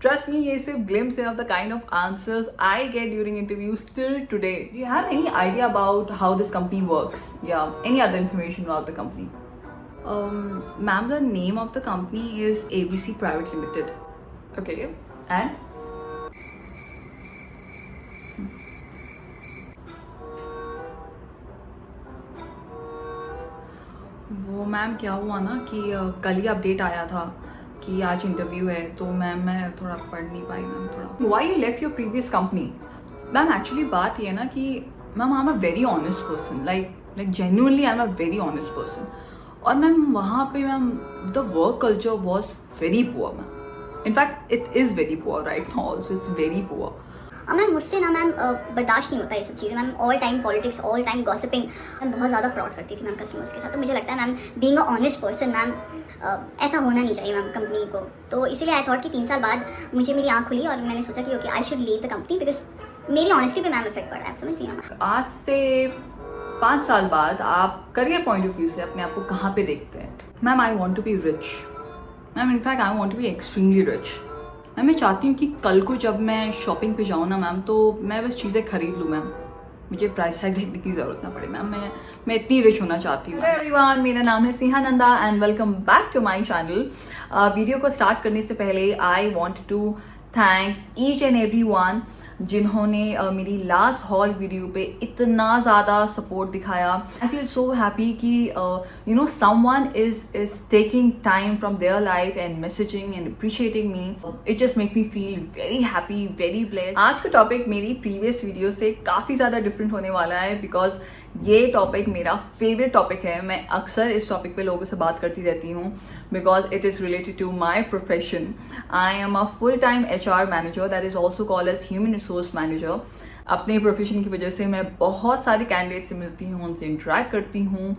Trust me, ये सिर्फ glimpse of the kind of answers I get during interviews still today. Do you have any idea about how this company works? Yeah, any other information about the company? Ma'am, the name of the company is ABC Private Limited. Okay, and? वो ma'am क्या हुआ ना कि कल ही update आया था कि आज इंटरव्यू है, तो मैम मैं थोड़ा पढ़ नहीं पाई मैम थोड़ा. Why you left your previous company? Ma'am actually बात ये है ना कि ma'am I am a very honest person, like genuinely I am a very honest person. और मैम वहाँ पे ma'am the work culture was very poor ma'am. In fact it is very poor right now also, it's very poor. Ma'am मुझसे ना ma'am बर्दाश्त नहीं होता ये सब चीज़ें. Ma'am all time politics, all time gossiping, ma'am बहुत ज़्यादा फ्रॉड करती थी मैम कस्टमर्स के साथ. तो मुझे लगता है ma'am being a honest person ma'am ऐसा होना नहीं चाहिए मैम कंपनी को. तो इसीलिए आई थॉट कि 3 साल बाद मुझे मेरी आँख खुली और मैंने सोचा कि okay I should leave the company because मेरी ऑनेस्टी पे मैम इफेक्ट पड़ा है. आप समझ रही हैं मैम? आज से 5 साल बाद आप करियर पॉइंट ऑफ व्यू से अपने आप को कहाँ पे देखते हैं? Ma'am I want to be rich ma'am. In fact I want to be extremely rich. Ma'am मैं चाहती हूँ कि कल को जब मैं शॉपिंग पे जाऊँ ना मैम, तो मैं बस चीज़ें खरीद लूँ मैम, मुझे प्राइस टैग देखने की ज़रूरत ना पड़े मैम. मैं इतनी रिच होना चाहती हूँ. एवरीवन, मेरा नाम है Sneha Nanda and welcome back to my channel. Video को स्टार्ट करने से पहले I want to thank each and everyone जिन्होंने मेरी लास्ट हॉल वीडियो पे इतना ज़्यादा सपोर्ट दिखाया. आई फील सो हैप्पी कि you know someone is taking time from their life and messaging and appreciating me. It just make me feel very happy, very blessed. आज का topic मेरी previous video से काफ़ी ज़्यादा different होने वाला है बिकॉज ये टॉपिक मेरा फेवरेट टॉपिक है. मैं अक्सर इस टॉपिक पे लोगों से बात करती रहती हूँ because it is related to my profession. I am a full time HR manager, that is also called as human resource manager. अपने प्रोफेशन की वजह से मैं बहुत सारे कैंडिडेट से मिलती हूँ, उनसे इंटरेक्ट करती हूँ.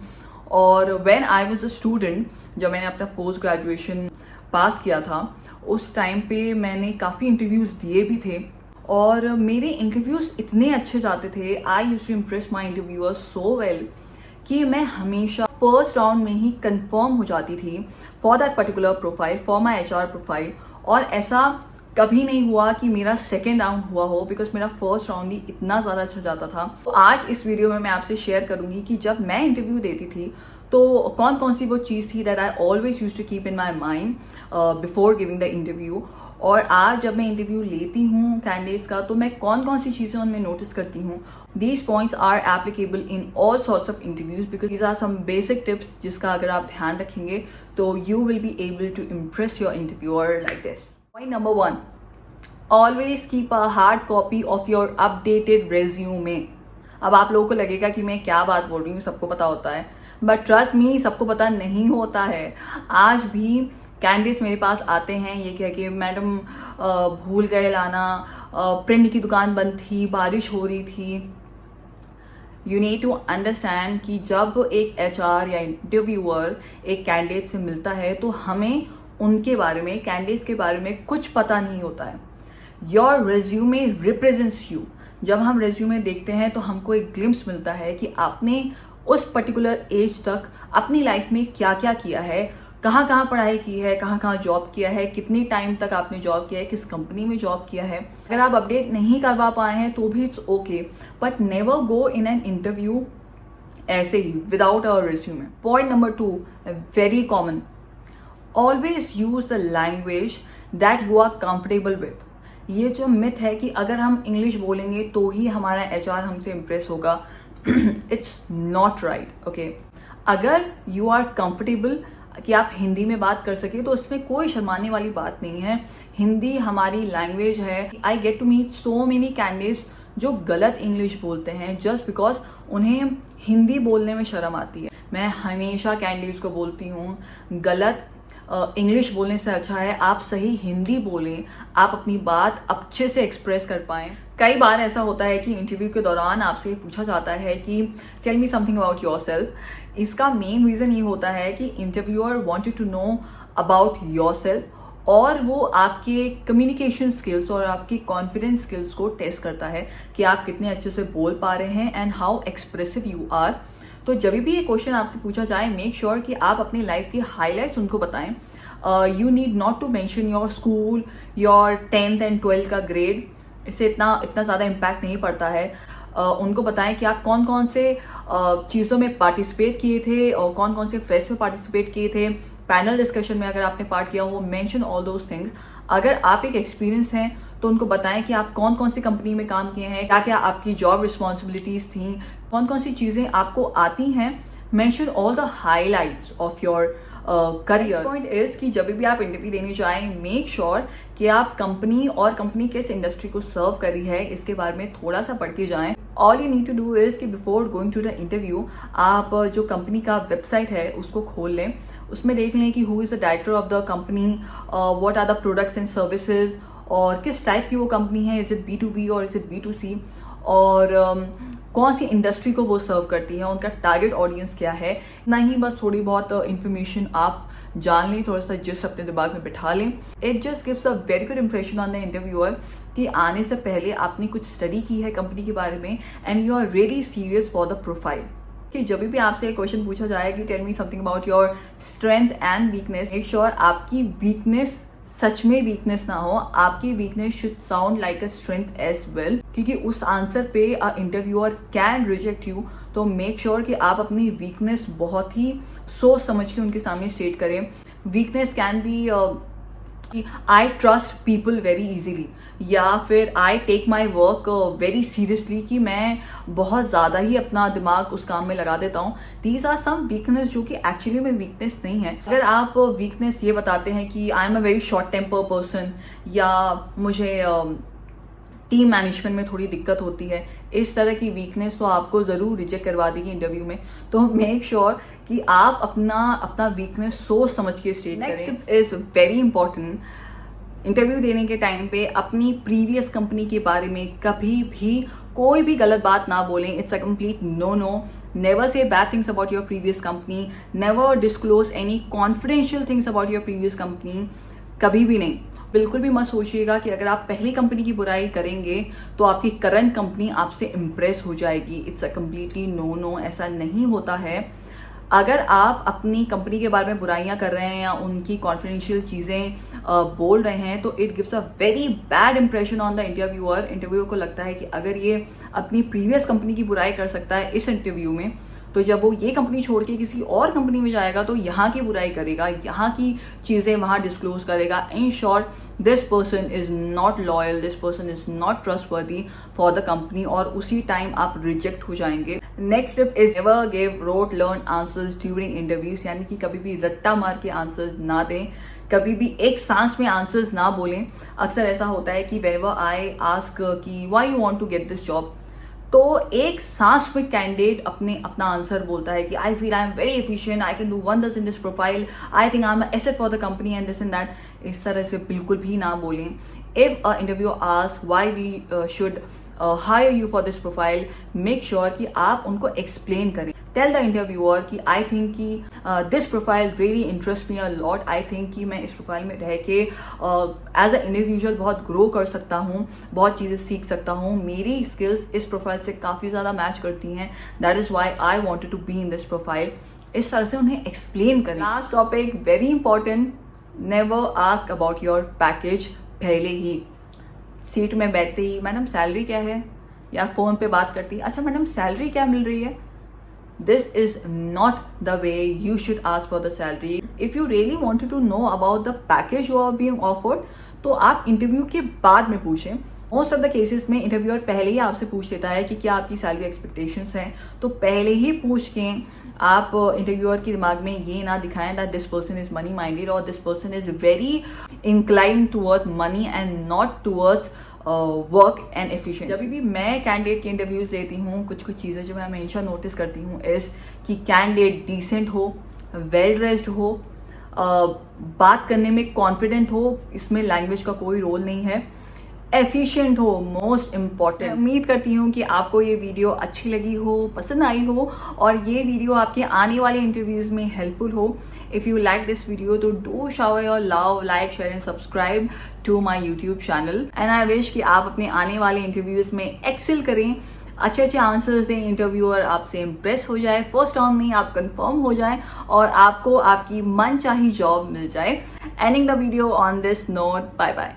और when I was a student, जब मैंने अपना पोस्ट ग्रेजुएशन पास किया था, उस टाइम पे मैंने काफ़ी इंटरव्यूज़ दिए भी थे और मेरे इंटरव्यूज़ इतने अच्छे जाते थे. I used to impress my interviewers so well कि मैं हमेशा फर्स्ट राउंड में ही कंफर्म हो जाती थी for that particular profile, for my HR profile. और ऐसा कभी नहीं हुआ कि मेरा सेकेंड राउंड हुआ हो बिकॉज मेरा फर्स्ट राउंड ही इतना ज़्यादा अच्छा जाता था. तो आज इस वीडियो में मैं आपसे शेयर करूंगी कि जब मैं इंटरव्यू देती थी तो कौन कौन सी वो चीज़ थी that I always use to keep in my mind before giving the interview. और आज जब मैं इंटरव्यू लेती हूँ कैंडिडेट्स का, तो मैं कौन कौन सी चीज़ें उनमें नोटिस करती हूँ. These points are applicable in all sorts of interviews because these are some basic tips जिसका अगर आप ध्यान रखेंगे तो you will be able to impress your interviewer like this. Point number 1, always keep a hard copy of your updated resume. अब आप लोगों को लगेगा कि मैं क्या बात बोल रही हूँ, सबको पता होता है, बट ट्रस्ट मी सबको पता नहीं होता है. आज भी कैंडिडेट्स मेरे पास आते हैं ये कह के मैडम भूल गए लाना, प्रिंट की दुकान बंद थी, बारिश हो रही थी. यू नीड टू अंडरस्टैंड कि जब एक HR या इंटरव्यूअर एक कैंडिडेट से मिलता है तो हमें उनके बारे में, कैंडिडेट्स के बारे में कुछ पता नहीं होता है. Your resume represents you. जब हम रेज्यूमे देखते हैं तो हमको एक ग्लिम्स मिलता है कि आपने उस पर्टिकुलर एज तक अपनी लाइफ में क्या क्या किया है, कहाँ कहाँ पढ़ाई की है, कहाँ कहाँ जॉब किया है, कितनी टाइम तक आपने जॉब किया है, किस कंपनी में जॉब किया है. अगर आप अपडेट नहीं करवा पाए हैं तो भी it's okay, but never go in an interview ऐसे ही without our resume. Point number 2, very common, always use the language that you are comfortable with. ये जो मिथ है कि अगर हम इंग्लिश बोलेंगे तो ही हमारा HR हमसे इम्प्रेस होगा, इट्स नॉट राइट. ओके, अगर यू आर कंफर्टेबल कि आप हिंदी में बात कर सके तो उसमें कोई शर्माने वाली बात नहीं है. हिंदी हमारी लैंग्वेज है. I get to meet so many candidates जो गलत इंग्लिश बोलते हैं जस्ट बिकॉज उन्हें हिंदी बोलने में शर्म आती है. मैं हमेशा कैंडिडेट्स को बोलती हूँ गलत इंग्लिश बोलने से अच्छा है आप सही हिंदी बोलें, आप अपनी बात अच्छे से एक्सप्रेस कर पाएं. कई बार ऐसा होता है कि इंटरव्यू के दौरान आपसे पूछा जाता है कि tell me something about yourself. इसका मेन रीज़न ये होता है कि interviewer wanted to know about yourself और वो आपके कम्युनिकेशन स्किल्स और आपकी कॉन्फिडेंस स्किल्स को टेस्ट करता है कि आप कितने अच्छे से बोल पा रहे हैं and how expressive you are. तो जब भी ये क्वेश्चन आपसे पूछा जाए मेक श्योर कि आप अपनी लाइफ की हाईलाइट्स उनको बताएं. You need not to mention your school, your 10th and 12th का ग्रेड, इससे इतना ज़्यादा इम्पैक्ट नहीं पड़ता है। उनको बताएं कि आप कौन कौन से चीज़ों में पार्टिसिपेट किए थे और कौन कौन से फेस्ट में पार्टिसिपेट किए थे, पैनल डिस्कशन में अगर आपने पार्ट किया हो, मेंशन ऑल दोज थिंग्स। अगर आप एक एक्सपीरियंस हैं तो उनको बताएं कि आप कौन कौन सी कंपनी में काम किए हैं, क्या क्या आपकी जॉब रिस्पॉन्सिबिलिटीज थी, कौन कौन सी चीज़ें आपको आती हैं। Mention all the highlights of your career. Point is कि जब भी आप इंटरव्यू देने जाएं, मेक श्योर कि आप कंपनी और कंपनी किस इंडस्ट्री को सर्व कर रही है इसके बारे में थोड़ा सा पढ़ के जाएं। All you need to do is कि before going to the interview आप जो कंपनी का वेबसाइट है उसको खोल लें, उसमें देख लें कि who is the director of the company, what are the products and services, और किस टाइप की वो कंपनी है, इज इट B2B और इज इट B2C, और कौन सी इंडस्ट्री को वो सर्व करती है, उनका टारगेट ऑडियंस क्या है। ना ही बस थोड़ी बहुत इंफॉर्मेशन आप जान लें, थोड़ा सा जिस अपने दिमाग में बिठा लें। It just gives a very good impression on the interviewer कि आने से पहले आपने कुछ स्टडी की है कंपनी के बारे में and you are really serious for the profile. कि जब भी आपसे एक क्वेश्चन पूछा जाए कि tell me something about your strength and weakness, make sure आपकी वीकनेस सच में वीकनेस ना हो, आपकी weakness should sound like a strength as well, क्योंकि उस आंसर पे a interviewer can reject you. तो मेक श्योर कि आप अपनी वीकनेस बहुत ही सोच समझ के उनके सामने स्टेट करें। Weakness can be I trust people very easily, या फिर I take my work very seriously, कि मैं बहुत ज़्यादा ही अपना दिमाग उस काम में लगा देता हूँ। दीज आर सम वीकनेस जो कि एक्चुअली में वीकनेस नहीं है। अगर आप वीकनेस ये बताते हैं कि I am a very short temper person, या मुझे टीम मैनेजमेंट में थोड़ी दिक्कत होती है, इस तरह की वीकनेस तो आपको ज़रूर रिजेक्ट करवा देगी इंटरव्यू में। तो मेक श्योर कि आप अपना वीकनेस सोच समझ के स्टेट करें। Next is very important, interview देने के टाइम पे अपनी प्रीवियस कंपनी के बारे में कभी भी कोई भी गलत बात ना बोलें। It's a complete no. Never say bad things about your previous company, never disclose any confidential things about your previous company, कभी भी नहीं। बिल्कुल भी मत सोचिएगा कि अगर आप पहली कंपनी की बुराई करेंगे तो आपकी करंट कंपनी आपसे इम्प्रेस हो जाएगी। इट्स अ कम्प्लीटली नो, ऐसा नहीं होता है। अगर आप अपनी कंपनी के बारे में बुराइयां कर रहे हैं या उनकी कॉन्फिडेंशियल चीज़ें बोल रहे हैं तो it gives a very bad impression on the interviewer. Interviewer को लगता है कि अगर ये अपनी प्रीवियस कंपनी की बुराई कर सकता है इस इंटरव्यू में, तो जब वो ये कंपनी छोड़ के किसी और कंपनी में जाएगा तो यहाँ की बुराई करेगा, यहाँ की चीज़ें वहाँ डिस्क्लोज करेगा। In short, this person is not loyal, this person is not trustworthy for the company, और उसी टाइम आप रिजेक्ट हो जाएंगे। Next step is never give rote learn answers during interviews, यानी कि कभी भी रट्टा मार के आंसर्स ना दें, कभी भी एक सांस में आंसर्स ना बोलें। अक्सर ऐसा होता है कि व्हेनेवर आई आस्क कि why you want to get this job, तो एक सांस में कैंडिडेट अपना आंसर बोलता है कि I feel I am very efficient, I can do wonders in this profile, I think I am asset for the company and this and that. इस तरह से बिल्कुल भी ना बोलें। If a interview ask why we should hire you for this profile, make sure कि आप उनको एक्सप्लेन करें। टेल द इंटरव्यूअर कि आई थिंक कि this profile really interest me a lot, I think कि मैं इस प्रोफाइल में रह के एज अ इंडिविजुअल बहुत ग्रो कर सकता हूँ, बहुत चीज़ें सीख सकता हूँ, मेरी स्किल्स इस प्रोफाइल से काफ़ी ज़्यादा मैच करती हैं, that is why I wanted to be in this profile. इस तरह से उन्हें एक्सप्लेन करें। Last topic very important, never ask about your package. पहले ही सीट में बैठते ही मैडम सैलरी क्या है, या फ़ोन पे बात करती अच्छा मैडम सैलरी क्या मिल रही है, this is not the way you should ask for the salary. If you really wanted to know about the package you are being offered, तो आप इंटरव्यू के बाद में पूछें। मोस्ट ऑफ द केसेस में इंटरव्यूअर पहले ही आपसे पूछ लेता है कि क्या आपकी सैलरी एक्सपेक्टेशंस हैं, तो पहले ही पूछ के आप इंटरव्यूअर के दिमाग में ये ना दिखाएं that this person is money minded और this person is very incline towards money and not towards work and efficient. जब भी मैं कैंडिडेट के इंटरव्यूज लेती हूँ, कुछ चीज़ें जो मैं हमेशा नोटिस करती हूँ इस कि कैंडिडेट डिसेंट हो, वेल ड्रेस्ड हो, बात करने में कॉन्फिडेंट हो, इसमें लैंग्वेज का कोई रोल नहीं है, एफिशिएंट हो, मोस्ट इम्पॉर्टेंट। उम्मीद करती हूँ कि आपको ये वीडियो अच्छी लगी हो, पसंद आई हो, और ये वीडियो आपके आने वाले इंटरव्यूज में हेल्पफुल हो। If you like this video तो do shower your love, like, share and subscribe to my YouTube channel, and I wish कि आप अपने आने वाले इंटरव्यूज में एक्सेल करें, अच्छे अच्छे आंसर्स दें, इंटरव्यूअर आपसे इम्प्रेस हो जाए, फर्स्ट राउंड में आप कंफर्म हो जाए और आपको आपकी मनचाही जॉब मिल जाए. Ending the video on this note. Bye bye.